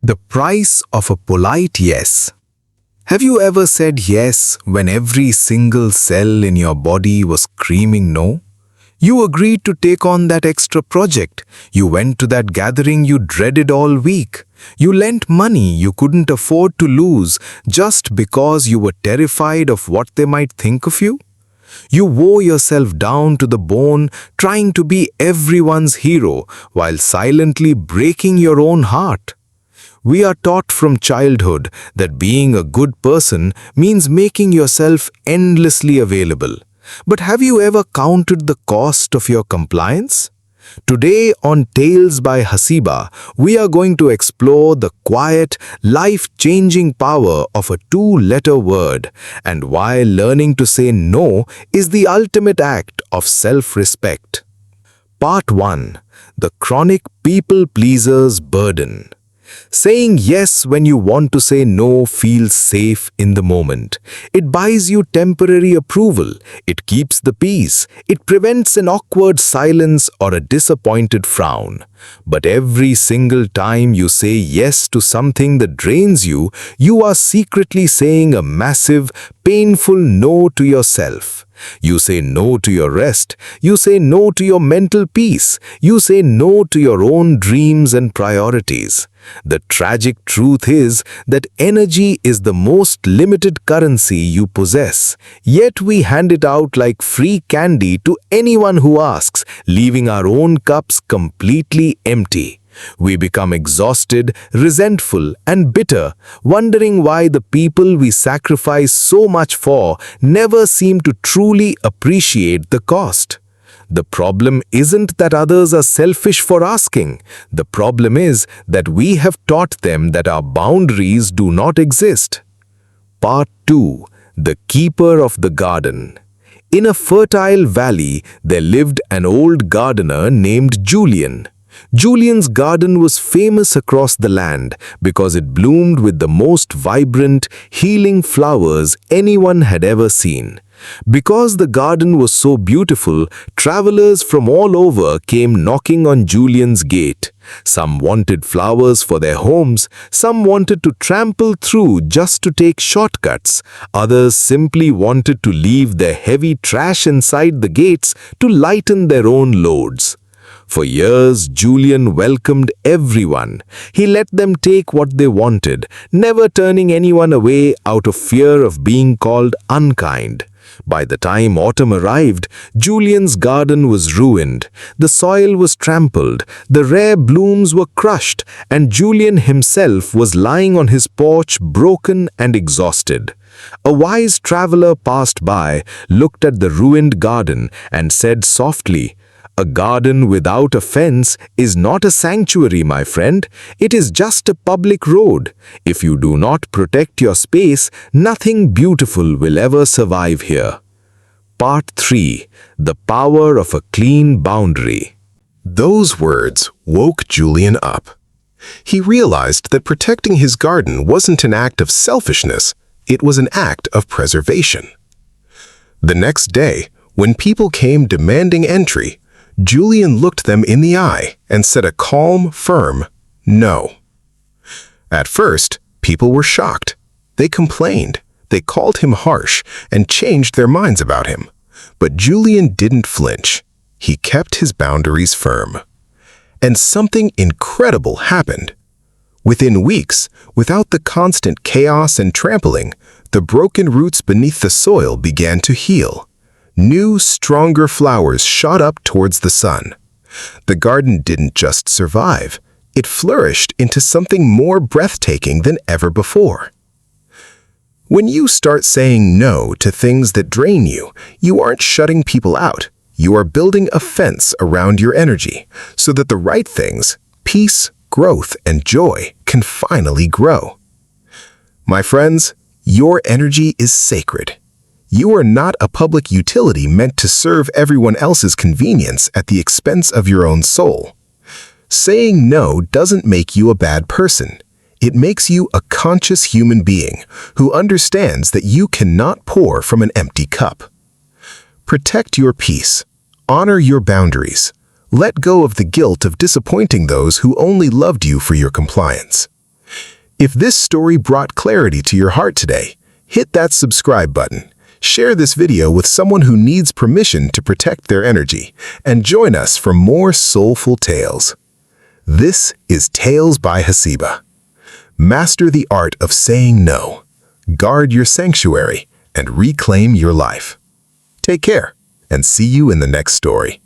The price of a polite yes. Have you ever said yes when every single cell in your body was screaming no? You agreed to take on that extra project. You went to that gathering you dreaded all week. You lent money you couldn't afford to lose just because you were terrified of what they might think of you. You wore yourself down to the bone trying to be everyone's hero while silently breaking your own heart. We are taught from childhood that being a good person means making yourself endlessly available. But have you ever counted the cost of your compliance? Today on Tales by Hasiba, we are going to explore the quiet, life-changing power of a two-letter word and why learning to say no is the ultimate act of self-respect. Part 1. The Chronic People-Pleaser's Burden. Saying yes when you want to say no feels safe in the moment. It buys you temporary approval. It keeps the peace. It prevents an awkward silence or a disappointed frown. But every single time you say yes to something that drains you, you are secretly saying a massive, painful no to yourself. You say no to your rest. You say no to your mental peace. You say no to your own dreams and priorities. The tragic truth is that energy is the most limited currency you possess, yet we hand it out like free candy to anyone who asks, leaving our own cups completely empty. We become exhausted, resentful, and bitter, wondering why the people we sacrifice so much for never seem to truly appreciate the cost. The problem isn't that others are selfish for asking. The problem is that we have taught them that our boundaries do not exist. Part 2. The Keeper of the Garden. In a fertile valley, there lived an old gardener named Julian. Julian's garden was famous across the land because it bloomed with the most vibrant, healing flowers anyone had ever seen. Because the garden was so beautiful, travelers from all over came knocking on Julian's gate. Some wanted flowers for their homes, some wanted to trample through just to take shortcuts, others simply wanted to leave their heavy trash inside the gates to lighten their own loads. For years, Julian welcomed everyone. He let them take what they wanted, never turning anyone away out of fear of being called unkind. By the time autumn arrived, Julian's garden was ruined. The soil was trampled, the rare blooms were crushed, and Julian himself was lying on his porch broken and exhausted. A wise traveler passed by, looked at the ruined garden, and said softly, "A garden without a fence is not a sanctuary, my friend. It is just a public road. If you do not protect your space, nothing beautiful will ever survive here." Part 3. The Power of a Clean Boundary. Those words woke Julian up. He realized that protecting his garden wasn't an act of selfishness, it was an act of preservation. The next day, when people came demanding entry, Julian looked them in the eye and said a calm, firm no. At first, people were shocked. They complained. They called him harsh and changed their minds about him. But Julian didn't flinch. He kept his boundaries firm. And something incredible happened. Within weeks, without the constant chaos and trampling, the broken roots beneath the soil began to heal. New, stronger flowers shot up towards the sun. The garden didn't just survive, it flourished into something more breathtaking than ever before. When you start saying no to things that drain you, you aren't shutting people out. You are building a fence around your energy so that the right things, peace, growth, and joy, can finally grow. My friends, your energy is sacred. You are not a public utility meant to serve everyone else's convenience at the expense of your own soul. Saying no doesn't make you a bad person. It makes you a conscious human being who understands that you cannot pour from an empty cup. Protect your peace. Honor your boundaries. Let go of the guilt of disappointing those who only loved you for your compliance. If this story brought clarity to your heart today, hit that subscribe button. Share this video with someone who needs permission to protect their energy, and join us for more soulful tales. This is Tales by Hasiba. Master the art of saying no, guard your sanctuary, and reclaim your life. Take care, and see you in the next story.